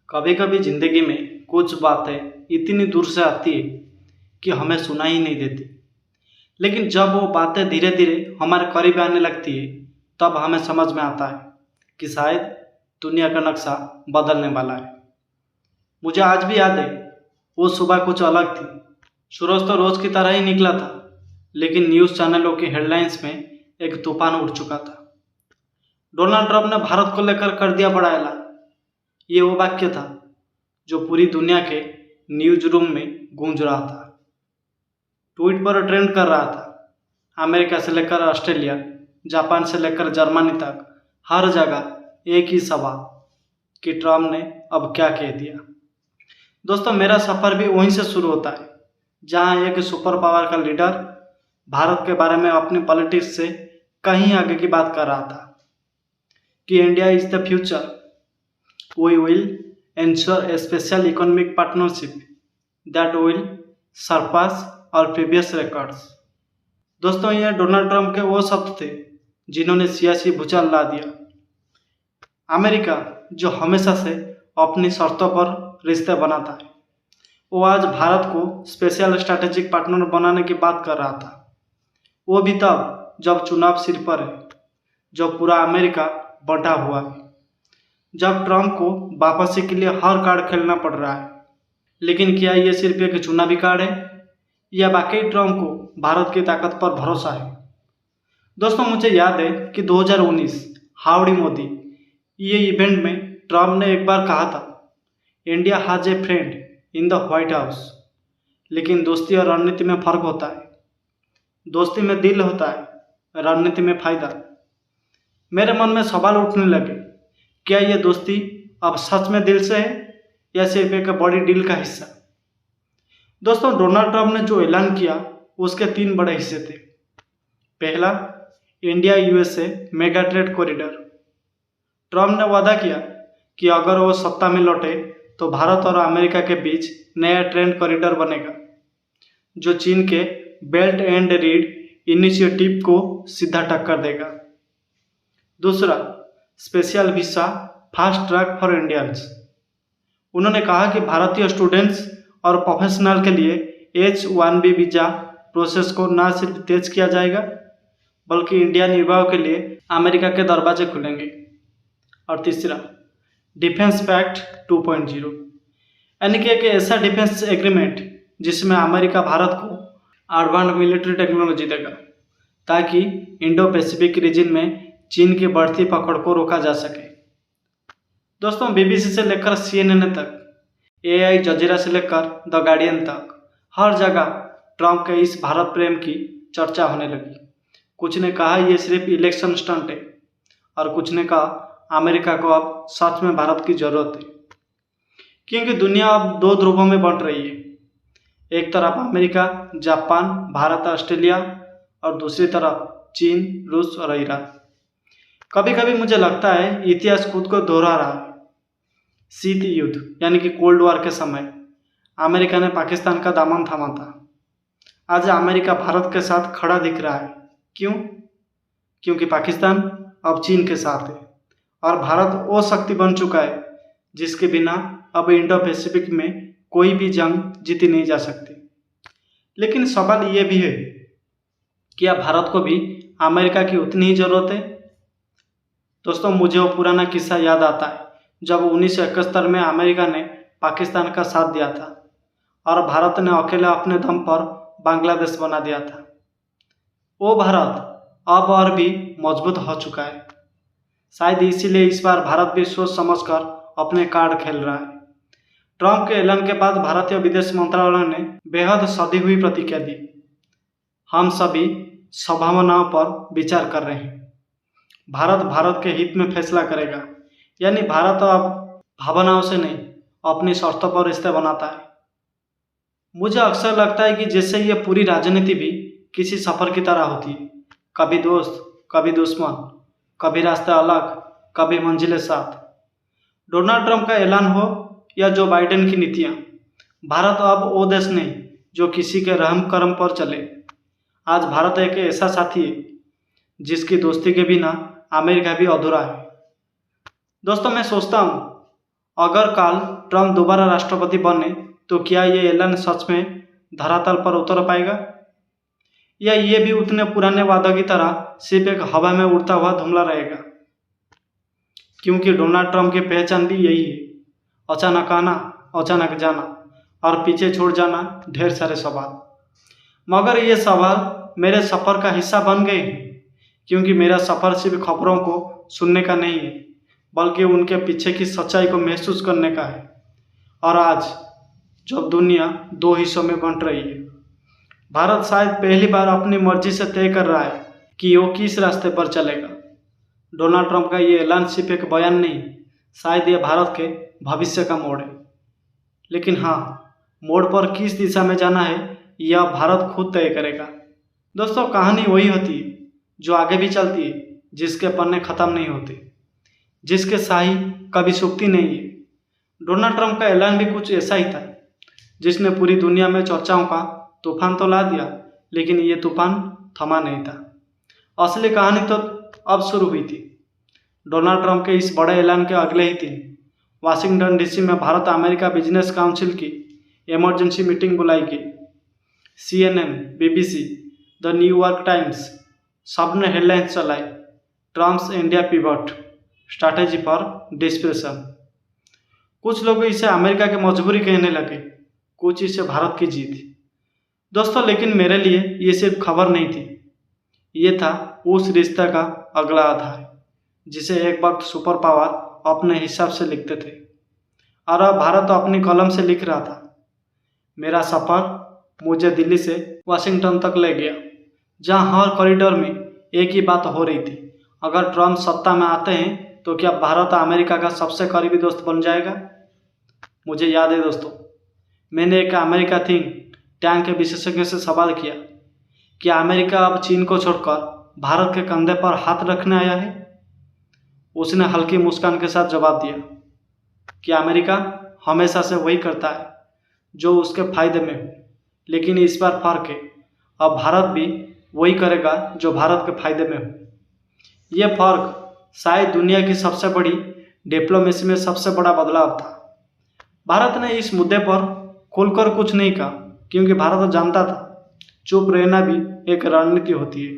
कभी कभी जिंदगी में कुछ बातें इतनी दूर से आती है कि हमें सुनाई ही नहीं देती। लेकिन जब वो बातें धीरे धीरे हमारे करीब आने लगती है तब हमें समझ में आता है कि शायद दुनिया का नक्शा बदलने वाला है। मुझे आज भी याद है, वो सुबह कुछ अलग थी। सूरज तो रोज की तरह ही निकला था, लेकिन न्यूज़ चैनलों की हेडलाइंस में एक तूफान उठ चुका था। डोनाल्ड ट्रंप ने भारत को लेकर कर दिया बड़ा ऐलान। ये वो वाक्य था जो पूरी दुनिया के न्यूज रूम में गूंज रहा था, ट्वीट पर ट्रेंड कर रहा था। अमेरिका से लेकर ऑस्ट्रेलिया, जापान से लेकर जर्मनी तक हर जगह एक ही सवाल कि ट्रंप ने अब क्या कह दिया। दोस्तों, मेरा सफ़र भी वहीं से शुरू होता है जहां एक सुपर पावर का लीडर भारत के बारे में अपनी पॉलिटिक्स से कहीं आगे की बात कर रहा था कि India is the future, we will ensure a special economic partnership that will surpass our previous records। दोस्तों, ये डोनाल्ड ट्रंप के वो शब्द थे जिन्होंने सियासी भूचाल ला दिया। अमेरिका, जो हमेशा से अपनी शर्तों पर रिश्ते बनाता है, वो आज भारत को स्पेशल स्ट्रैटेजिक पार्टनर बनाने की बात कर रहा था। वो भी तब जब चुनाव सिर पर है, जब पूरा अमेरिका बंटा हुआ है, जब ट्रंप को वापसी के लिए हर कार्ड खेलना पड़ रहा है। लेकिन क्या ये सिर्फ एक चुनावी कार्ड है या वाकई ट्रंप को भारत की ताकत पर भरोसा है? दोस्तों, मुझे याद है कि 2019 हाउडी मोदी ये इवेंट में ट्रंप ने एक बार कहा था, India has a friend in the white house. लेकिन दोस्ती और रणनीति में फर्क होता है। दोस्ती में दिल होता है, रणनीति में फायदा। मेरे मन में सवाल उठने लगे, क्या यह दोस्ती अब सच में दिल से है या सिर्फ एक बड़ी डील का हिस्सा? दोस्तों, डोनाल्ड ट्रंप ने जो ऐलान किया उसके 3 बड़े हिस्से थे। पहला, India USA mega trade corridor. Trump ने वादा किया कि अगर वो सत्ता में लौटे तो भारत और अमेरिका के बीच नया ट्रेड कॉरिडोर बनेगा जो चीन के बेल्ट एंड रीड इनिशिएटिव को सीधा टक्कर देगा। दूसरा, special visa fast track for Indians. उन्होंने कहा कि भारतीय स्टूडेंट्स और प्रोफेशनल के लिए H-1B वीज़ा प्रोसेस को न सिर्फ तेज किया जाएगा बल्कि इंडियन युवाओं के लिए अमेरिका के दरवाजे खुलेंगे। और तीसरा, डिफेंस पैक्ट 2.0, यानी कि एक ऐसा डिफेंस एग्रीमेंट जिसमें अमेरिका भारत को एडवांस मिलिट्री टेक्नोलॉजी देगा ताकि इंडो पैसिफिक रीजन में चीन की बढ़ती पकड़ को रोका जा सके। दोस्तों, BBC से लेकर CNN तक, AI जजीरा से लेकर द गार्डियन तक, हर जगह ट्रंप के इस भारत प्रेम की चर्चा होने लगी। कुछ ने कहा ये सिर्फ इलेक्शन स्टंट है और कुछ ने कहा अमेरिका को अब सच में भारत की जरूरत है, क्योंकि दुनिया अब 2 ध्रुवों में बंट रही है। एक तरफ अमेरिका, जापान, भारत, ऑस्ट्रेलिया और दूसरी तरफ चीन, रूस और ईरान। कभी कभी मुझे लगता है इतिहास खुद को दोहरा रहा है। शीत युद्ध यानी कि कोल्ड वॉर के समय अमेरिका ने पाकिस्तान का दामन थामा था। आज अमेरिका भारत के साथ खड़ा दिख रहा है। क्यों? क्योंकि पाकिस्तान अब चीन के साथ है और भारत वो शक्ति बन चुका है जिसके बिना अब इंडो पैसिफिक में कोई भी जंग जीती नहीं जा सकती। लेकिन सवाल ये भी है, क्या भारत को भी अमेरिका की उतनी ही जरूरत है? दोस्तों, मुझे वो पुराना किस्सा याद आता है जब 1971 में अमेरिका ने पाकिस्तान का साथ दिया था और भारत ने अकेले अपने दम पर बांग्लादेश बना दिया था। वो भारत अब और भी मजबूत हो चुका है। शायद इसीलिए इस बार भारत भी सोच समझकर अपने कार्ड खेल रहा है। ट्रंप के ऐलान के बाद भारतीय विदेश मंत्रालय ने बेहद सधी हुई प्रतिक्रिया दी। हम सभी संभावनाओं पर विचार कर रहे हैं। भारत के हित में फैसला करेगा, यानी भारत अब भावनाओं से नहीं अपनी शर्तों पर रिश्ते बनाता है। मुझे अक्सर लगता है कि जैसे ये पूरी राजनीति भी किसी सफर की तरह होती है, कभी दोस्त, कभी दुश्मन, कभी रास्ते अलग, कभी मंजिलें साथ। डोनाल्ड ट्रंप का ऐलान हो या जो बाइडेन की नीतियां, भारत अब वो देश नहीं जो किसी के रहम करम पर चले। आज भारत एक ऐसा साथी है जिसकी दोस्ती के बिना अमेरिका भी अधूरा है। दोस्तों, मैं सोचता हूँ अगर कल ट्रम्प दोबारा राष्ट्रपति बने तो क्या ये ऐलान सच में धरातल पर उतर पाएगा, या ये भी उतने पुराने वादों की तरह सिर्फ एक हवा में उड़ता हुआ धुमला रहेगा? क्योंकि डोनाल्ड ट्रम्प की पहचान भी यही है, अचानक आना, अचानक जाना और पीछे छोड़ जाना ढेर सारे सवाल। मगर ये सवाल मेरे सफ़र का हिस्सा बन गए हैं, क्योंकि मेरा सफ़र सिर्फ खबरों को सुनने का नहीं है, बल्कि उनके पीछे की सच्चाई को महसूस करने का है। और आज जब दुनिया दो हिस्सों में बंट रही है, भारत शायद पहली बार अपनी मर्जी से तय कर रहा है कि वो किस रास्ते पर चलेगा। डोनाल्ड ट्रंप का ये ऐलान सिर्फ एक बयान नहीं, शायद ये भारत के भविष्य का मोड़ है। लेकिन हाँ, मोड़ पर किस दिशा में जाना है यह भारत खुद तय करेगा। दोस्तों, कहानी वही होती है जो आगे भी चलती है, जिसके पन्ने ख़त्म नहीं होते, जिसके शाही कभी सूखती नहीं है। डोनाल्ड ट्रंप का ऐलान भी कुछ ऐसा ही था, जिसने पूरी दुनिया में चर्चाओं का तूफान तो ला दिया, लेकिन ये तूफान थमा नहीं था। असली कहानी तो अब शुरू हुई थी। डोनाल्ड ट्रंप के इस बड़े ऐलान के अगले ही दिन वाशिंगटन डीसी में भारत अमेरिका बिजनेस काउंसिल की इमरजेंसी मीटिंग बुलाई गई। CNN, BBC, the New York times सब ने हेडलाइंस चलाई, Trump's India pivot, strategy for dissipation. कुछ लोग इसे अमेरिका की मजबूरी कहने लगे, कुछ इसे भारत की जीत। दोस्तों, लेकिन मेरे लिए ये सिर्फ खबर नहीं थी, ये था उस रिश्ते का अगला अध्याय, जिसे एक वक्त सुपर पावर अपने हिसाब से लिखते थे और अब भारत अपनी कलम से लिख रहा था। मेरा सफ़र मुझे दिल्ली से वाशिंगटन तक ले गया, जहां हर कॉरिडोर में एक ही बात हो रही थी, अगर ट्रम्प सत्ता में आते हैं तो क्या भारत अमेरिका का सबसे करीबी दोस्त बन जाएगा। मुझे याद है दोस्तों, मैंने एक अमेरिका थिंक टैंक के विशेषज्ञ से सवाल किया कि अमेरिका अब चीन को छोड़कर भारत के कंधे पर हाथ रखने आया है। उसने हल्की मुस्कान के साथ जवाब दिया कि अमेरिका हमेशा से वही करता है जो उसके फायदे में हो, लेकिन इस बार फर्क है, अब भारत भी वही करेगा जो भारत के फायदे में हो। यह फर्क शायद दुनिया की सबसे बड़ी डिप्लोमेसी में सबसे बड़ा बदलाव था। भारत ने इस मुद्दे पर खुलकर कुछ नहीं कहा, क्योंकि भारत जानता था चुप रहना भी एक रणनीति होती है।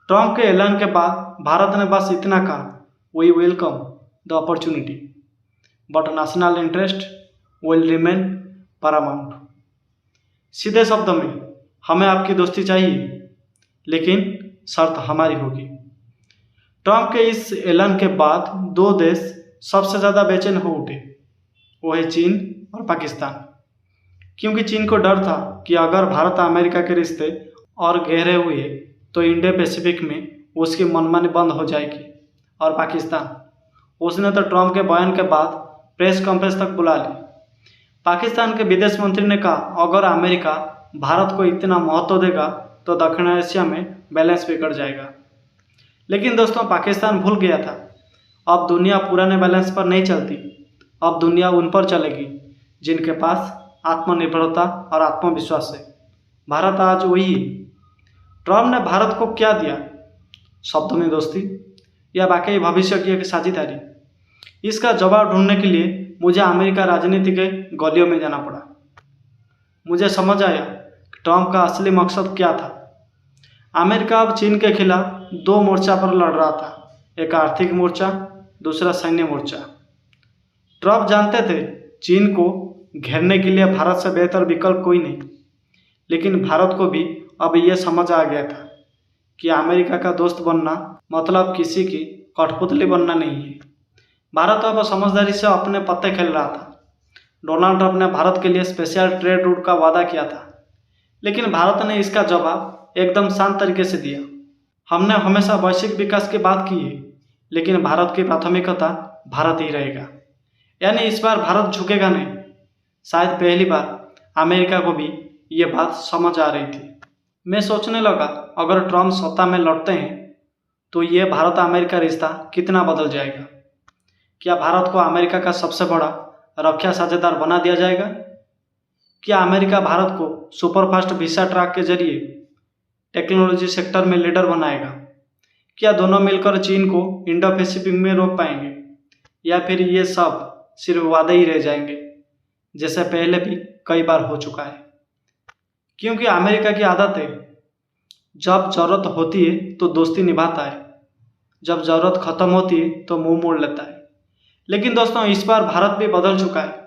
ट्रंप के ऐलान के बाद भारत ने बस इतना कहा, we welcome the opportunity but national interest will remain paramount. सीधे शब्दों में, हमें आपकी दोस्ती चाहिए, लेकिन शर्त हमारी होगी। ट्रंप के इस ऐलान के बाद दो देश सबसे ज़्यादा बेचैन हो उठे, वो है चीन और पाकिस्तान। क्योंकि चीन को डर था कि अगर भारत अमेरिका के रिश्ते और गहरे हुए तो इंडो पैसिफिक में उसकी मनमानी बंद हो जाएगी। और पाकिस्तान, उसने तो ट्रंप के बयान के बाद प्रेस कॉन्फ्रेंस तक बुला ली। पाकिस्तान के विदेश मंत्री ने कहा, अगर अमेरिका भारत को इतना महत्व देगा तो दक्षिण एशिया में बैलेंस बिगड़ जाएगा। लेकिन दोस्तों, पाकिस्तान भूल गया था, अब दुनिया पुराने बैलेंस पर नहीं चलती, अब दुनिया उन पर चलेगी जिनके पास आत्मनिर्भरता और आत्मविश्वास है। भारत आज वही है। ट्रंप ने भारत को क्या दिया? शब्दों में दोस्ती या वाकई भविष्य की एक साझेदारी? इसका जवाब ढूंढने के लिए मुझे अमेरिका राजनीति के गलियों में जाना पड़ा। मुझे समझ आया कि ट्रंप का असली मकसद क्या था। अमेरिका अब चीन के खिलाफ दो मोर्चा पर लड़ रहा था, एक आर्थिक मोर्चा, दूसरा सैन्य मोर्चा। ट्रंप जानते थे चीन को घेरने के लिए भारत से बेहतर विकल्प कोई नहीं, लेकिन भारत को भी अब यह समझ आ गया था कि अमेरिका का दोस्त बनना मतलब किसी की कठपुतली बनना नहीं है। भारत अब समझदारी से अपने पत्ते खेल रहा था। डोनाल्ड ट्रंप ने भारत के लिए स्पेशल ट्रेड रूट का वादा किया था, लेकिन भारत ने इसका जवाब एकदम शांत तरीके से दिया। हमने हमेशा वैश्विक विकास की बात की है, लेकिन भारत की प्राथमिकता भारत ही रहेगा। यानी इस बार भारत झुकेगा नहीं। शायद पहली बार अमेरिका को भी ये बात समझ आ रही थी। मैं सोचने लगा, अगर ट्रंप सत्ता में लौटते हैं तो ये भारत अमेरिका रिश्ता कितना बदल जाएगा। क्या भारत को अमेरिका का सबसे बड़ा रक्षा साझेदार बना दिया जाएगा? क्या अमेरिका भारत को सुपरफास्ट वीसा ट्रैक के जरिए टेक्नोलॉजी सेक्टर में लीडर बनाएगा? क्या दोनों मिलकर चीन को इंडो पैसिफिक में रोक पाएंगे? या फिर ये सब सिर्फ वादे ही रह जाएंगे, जैसे पहले भी कई बार हो चुका है। क्योंकि अमेरिका की आदत है, जब जरूरत होती है तो दोस्ती निभाता है, जब जरूरत खत्म होती है तो मुंह मोड़ लेता है। लेकिन दोस्तों, इस बार भारत भी बदल चुका है।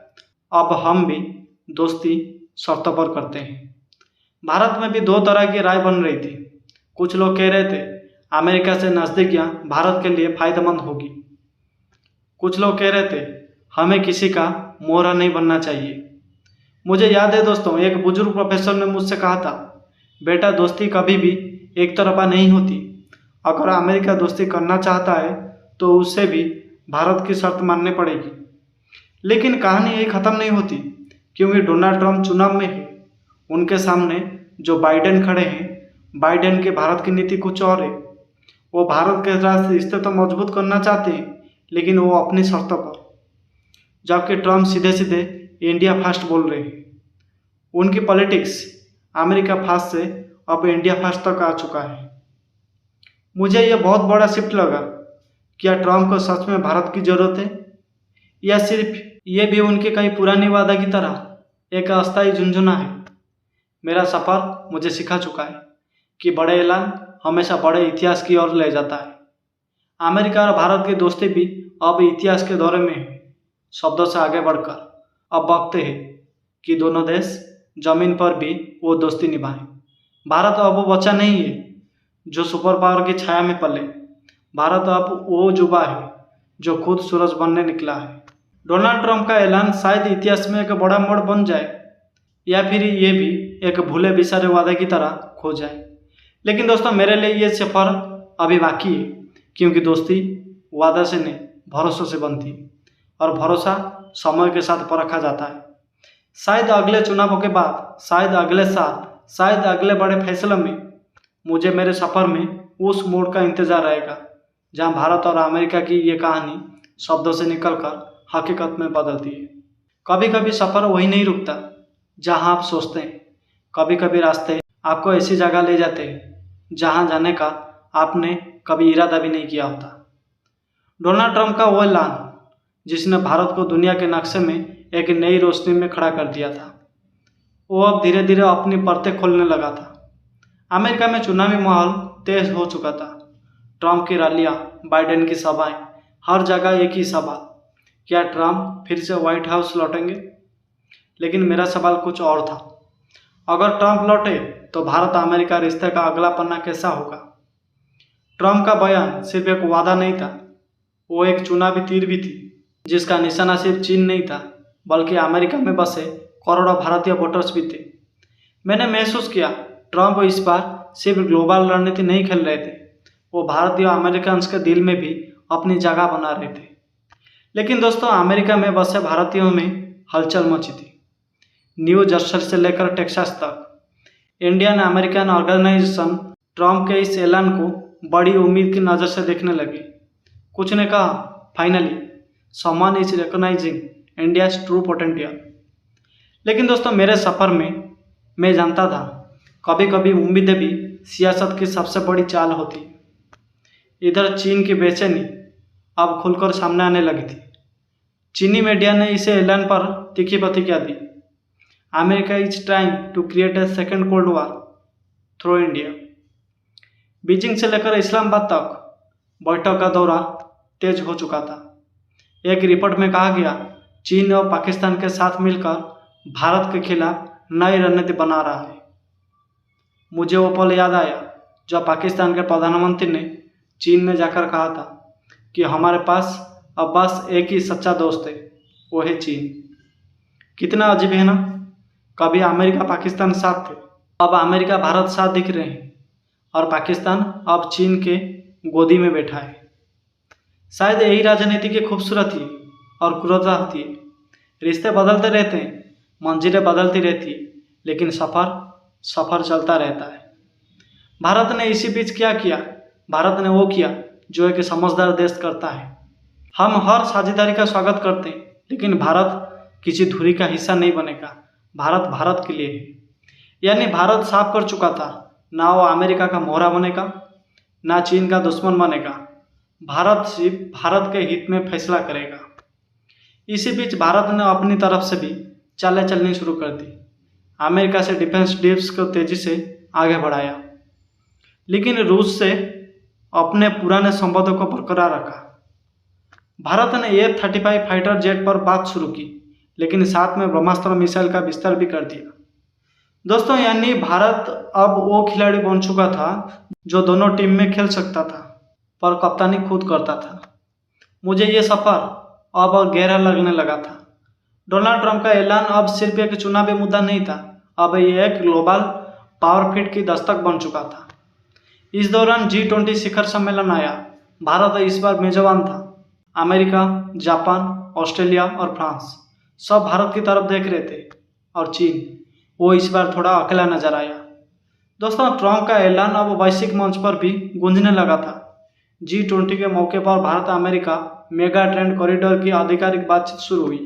अब हम भी दोस्ती शर्तों पर करते हैं। भारत में भी दो तरह की राय बन रही थी। कुछ लोग कह रहे थे अमेरिका से नज़दीकियां भारत के लिए फायदेमंद होगी। कुछ लोग कह रहे थे हमें किसी का मोहरा नहीं बनना चाहिए। मुझे याद है दोस्तों, एक बुजुर्ग प्रोफेसर ने मुझसे कहा था, बेटा दोस्ती कभी भी एक तरफा नहीं होती। अगर अमेरिका दोस्ती करना चाहता है तो उसे भी भारत की शर्त माननी पड़ेगी। लेकिन कहानी यही ख़त्म नहीं होती, क्योंकि डोनाल्ड ट्रंप चुनाव में है। उनके सामने जो बाइडेन खड़े हैं, बाइडेन के भारत की नीति कुछ और है। वो भारत के साथ रिश्ते तो मजबूत करना चाहते हैं, लेकिन वो अपनी शर्तों पर। जबकि ट्रंप सीधे सीधे इंडिया फर्स्ट बोल रहे हैं। उनकी पॉलिटिक्स अमेरिका फर्स्ट से अब इंडिया फर्स्ट तक आ चुका है। मुझे यह बहुत बड़ा शिफ्ट लगा। क्या ट्रंप को सच में भारत की जरूरत है, या सिर्फ ये भी उनके कई पुराने वादा की तरह एक अस्थायी झुंझुना है? मेरा सफ़र मुझे सिखा चुका है कि बड़े ऐलान हमेशा बड़े इतिहास की ओर ले जाता है। अमेरिका और भारत की दोस्ती भी अब इतिहास के दौरे में है। शब्दों से आगे बढ़कर अब वक्त है कि दोनों देश जमीन पर भी वो दोस्ती निभाएं। भारत अब वो बच्चा नहीं है जो सुपर पावर की छाया में पले। भारत अब वो युवा है जो खुद सूरज बनने निकला है। डोनाल्ड ट्रंप का ऐलान शायद इतिहास में एक बड़ा मोड़ बन जाए, या फिर ये भी एक भूले बिसारे वादे की तरह खो जाए। लेकिन दोस्तों, मेरे लिए ये सफ़र अभी बाकी है, क्योंकि दोस्ती वादा से नहीं, भरोसे से बनती है, और भरोसा समय के साथ परखा जाता है। शायद अगले चुनावों के बाद, शायद अगले साल, शायद अगले बड़े फैसले में मुझे मेरे सफ़र में उस मोड़ का इंतज़ार रहेगा जहां भारत और अमेरिका की ये कहानी शब्दों से निकलकर हकीकत में बदलती है। कभी कभी सफ़र वही नहीं रुकता जहां आप सोचते हैं। कभी कभी रास्ते आपको ऐसी जगह ले जाते हैं जहां जाने का आपने कभी इरादा भी नहीं किया होता। डोनाल्ड ट्रंप का वो ऐलान जिसने भारत को दुनिया के नक्शे में एक नई रोशनी में खड़ा कर दिया था, वो अब धीरे धीरे अपनी परतें खोलने लगा था। अमेरिका में चुनावी माहौल तेज हो चुका था। ट्रंप की रैलियां, बाइडेन की सभाएं, हर जगह एक ही सवाल, क्या ट्रंप फिर से व्हाइट हाउस लौटेंगे? लेकिन मेरा सवाल कुछ और था। अगर ट्रंप लौटे तो भारत अमेरिका रिश्ते का अगला पन्ना कैसा होगा? ट्रंप का बयान सिर्फ एक वादा नहीं था, वो एक चुनावी तीर भी थी, जिसका निशाना सिर्फ चीन नहीं था, बल्कि अमेरिका में बसे करोड़ों भारतीय वोटर्स भी थे। मैंने महसूस किया ट्रंप इस बार सिर्फ ग्लोबल रणनीति नहीं खेल रहे थे, वो भारतीय अमेरिकन के दिल में भी अपनी जगह बना रहे थे। लेकिन दोस्तों, अमेरिका में बसे भारतीयों में हलचल मची थी। न्यू जर्सी से लेकर टेक्सास तक इंडियन अमेरिकन ऑर्गेनाइजेशन ट्रंप के इस ऐलान को बड़ी उम्मीद की नज़र से देखने लगे। कुछ ने कहा, finally someone is recognising India's true potential. लेकिन दोस्तों, मेरे सफ़र में मैं जानता था कभी कभी उम्मीदें भी सियासत की सबसे बड़ी चाल होती है। इधर चीन की बेचैनी अब खुलकर सामने आने लगी थी। चीनी मीडिया ने इसे ऐलान पर तीखी प्रतिक्रिया दी। America is trying to create a second cold war through India. Beijing से लेकर इस्लामाबाद तक बैठक का दौरा तेज हो चुका था। एक रिपोर्ट में कहा गया, चीन और पाकिस्तान के साथ मिलकर भारत के खिलाफ नई रणनीति बना रहा है। मुझे वो पल याद आया जब पाकिस्तान के प्रधानमंत्री ने चीन में जाकर कहा था कि हमारे पास अब बस एक ही सच्चा दोस्त है, वो है चीन। कितना अजीब है ना? कभी अमेरिका पाकिस्तान साथ थे, अब अमेरिका भारत साथ दिख रहे हैं, और पाकिस्तान अब चीन के गोदी में बैठा है। शायद यही राजनीति की खूबसूरती और क्रूरता होती है। रिश्ते बदलते रहते हैं, मंजिलें बदलती रहती है, लेकिन सफ़र चलता रहता है। भारत ने इसी बीच क्या किया? भारत ने वो किया जो एक समझदार देश करता है। हम हर साझेदारी का स्वागत करते हैं, लेकिन भारत किसी धुरी का हिस्सा नहीं बनेगा। भारत भारत के लिए है। यानी भारत साफ कर चुका था, ना वो अमेरिका का मोहरा बनेगा, ना चीन का दुश्मन बनेगा। भारत सिर्फ भारत के हित में फैसला करेगा। इसी बीच भारत ने अपनी तरफ से भी चालें चलनी शुरू कर दी। अमेरिका से डिफेंस डील्स को तेजी से आगे बढ़ाया, लेकिन रूस से अपने पुराने संबंधों को बरकरार रखा। भारत ने F-35 फाइटर जेट पर बात शुरू की, लेकिन साथ में ब्रह्मास्त्र मिसाइल का विस्तार भी कर दिया। दोस्तों, यानी भारत अब वो खिलाड़ी बन चुका था जो दोनों टीम में खेल सकता था, पर कप्तानी खुद करता था। मुझे ये सफर अब गहरा लगने लगा था। डोनाल्ड ट्रंप का ऐलान अब सिर्फ एक चुनावी मुद्दा नहीं था, अब ये एक ग्लोबल पावर फिट की दस्तक बन चुका था। इस दौरान G20 शिखर सम्मेलन आया। भारत इस बार मेजबान था। अमेरिका, जापान, ऑस्ट्रेलिया और फ्रांस सब भारत की तरफ देख रहे थे, और चीन वो इस बार थोड़ा अकेला नजर आया। दोस्तों, ट्रंप का ऐलान अब वैश्विक मंच पर भी गूंजने लगा था। G20 के मौके पर Bharat America mega trade corridor की आधिकारिक बातचीत शुरू हुई।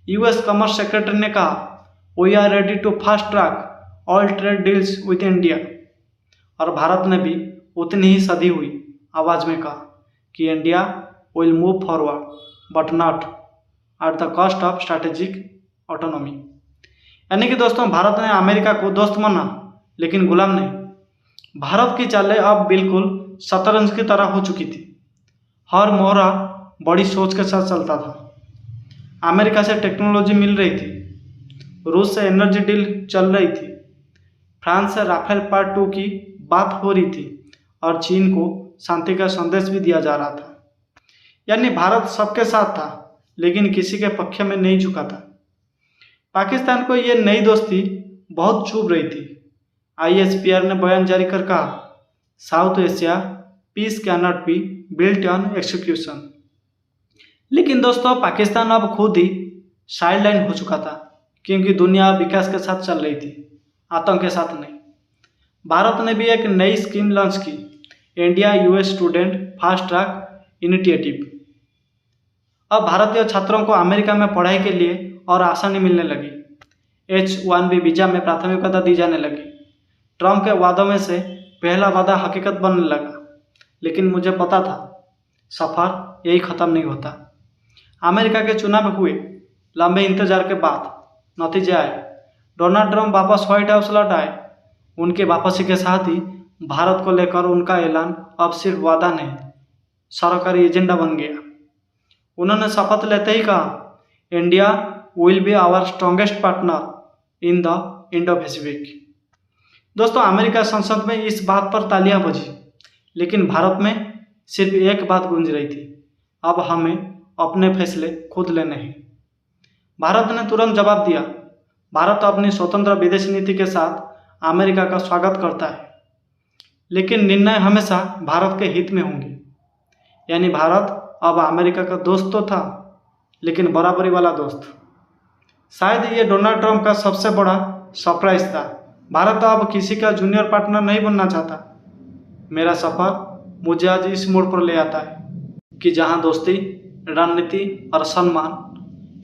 US कॉमर्स सेक्रेटरी ने कहा, we are ready to fast track all trade deals with India. और भारत ने भी उतनी ही सधी हुई आवाज में कहा कि India will move forward but not at the cost of strategic autonomy. यानी कि दोस्तों, भारत ने अमेरिका को दोस्त माना, लेकिन गुलाम नहीं। भारत की चालें अब बिल्कुल शतरंज की तरह हो चुकी थी। हर मोहरा बड़ी सोच के साथ चलता था। अमेरिका से टेक्नोलॉजी मिल रही थी, रूस से एनर्जी डील चल रही थी, फ्रांस से राफेल पार्ट 2 की बात हो रही थी, और चीन को शांति का संदेश भी दिया जा रहा था। यानी भारत सबके साथ था, लेकिन किसी के पक्ष में नहीं झुका था। पाकिस्तान को ये नई दोस्ती बहुत चुभ रही थी। ISPR ने बयान जारी कर कहा, South Asia peace cannot be built on execution. लेकिन दोस्तों, पाकिस्तान अब खुद ही साइडलाइन हो चुका था, क्योंकि दुनिया विकास के साथ चल रही थी, आतंक के साथ नहीं। भारत ने भी एक नई स्कीम लॉन्च की, India US student fast track initiative. अब भारतीय छात्रों को अमेरिका में पढ़ाई के लिए और आसानी मिलने लगी। H-1B वीजा में प्राथमिकता दी जाने लगी। ट्रंप के वादों में से पहला वादा हकीकत बनने लगा, लेकिन मुझे पता था सफ़र यही ख़त्म नहीं होता। अमेरिका के चुनाव हुए, लंबे इंतजार के बाद नतीजे आए। डोनाल्ड ट्रंप वापस व्हाइट हाउस लौट आए। उनके वापसी के साथ ही भारत को लेकर उनका ऐलान अब सिर्फ वादा नहीं, सरकारी एजेंडा बन गया। उन्होंने शपथ लेते ही कहा, India will be our strongest partner in the Indo Pacific. दोस्तों, अमेरिका संसद में इस बात पर तालियां बजी, लेकिन भारत में सिर्फ एक बात गूंज रही थी, अब हमें अपने फैसले खुद लेने हैं। भारत ने तुरंत जवाब दिया। भारत अपनी स्वतंत्र विदेश नीति के साथ अमेरिका का स्वागत करता है, लेकिन निर्णय हमेशा भारत के हित में होंगे। यानी भारत अब अमेरिका का दोस्त तो था, लेकिन बराबरी वाला दोस्त। शायद ये डोनाल्ड ट्रंप का सबसे बड़ा सरप्राइज था। भारत अब किसी का जूनियर पार्टनर नहीं बनना चाहता। मेरा सफर मुझे आज इस मोड़ पर ले आता है कि जहां दोस्ती, रणनीति और सम्मान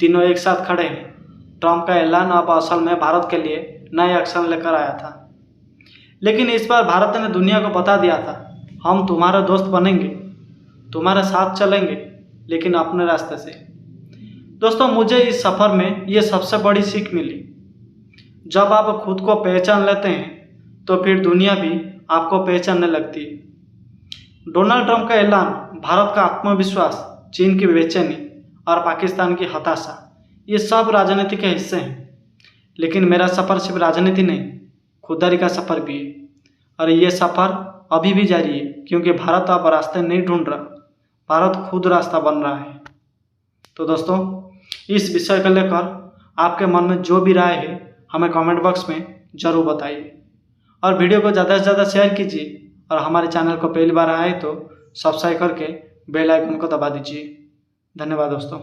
तीनों एक साथ खड़े हैं। ट्रंप का ऐलान अब असल में भारत के लिए नए एक्शन लेकर आया था, लेकिन इस बार भारत ने दुनिया को बता दिया था, हम तुम्हारे दोस्त बनेंगे, तुम्हारे साथ चलेंगे, लेकिन अपने रास्ते से। दोस्तों, मुझे इस सफ़र में ये सबसे बड़ी सीख मिली। जब आप खुद को पहचान लेते हैं तो फिर दुनिया भी आपको पहचानने लगती है। डोनाल्ड ट्रंप का ऐलान, भारत का आत्मविश्वास, चीन की बेचैनी और पाकिस्तान की हताशा, ये सब राजनीति के हिस्से हैं। लेकिन मेरा सफ़र सिर्फ राजनीति नहीं, खुददारी का सफ़र भी है, और ये सफ़र अभी भी जारी है, क्योंकि भारत अब रास्ते नहीं ढूंढ रहा, भारत खुद रास्ता बन रहा है। तो दोस्तों, इस विषय को लेकर आपके मन में जो भी राय है हमें कमेंट बॉक्स में ज़रूर बताइए, और वीडियो को ज़्यादा से ज़्यादा शेयर कीजिए, और हमारे चैनल को पहली बार आए तो सब्सक्राइब करके बेल आइकन को दबा दीजिए। धन्यवाद दोस्तों।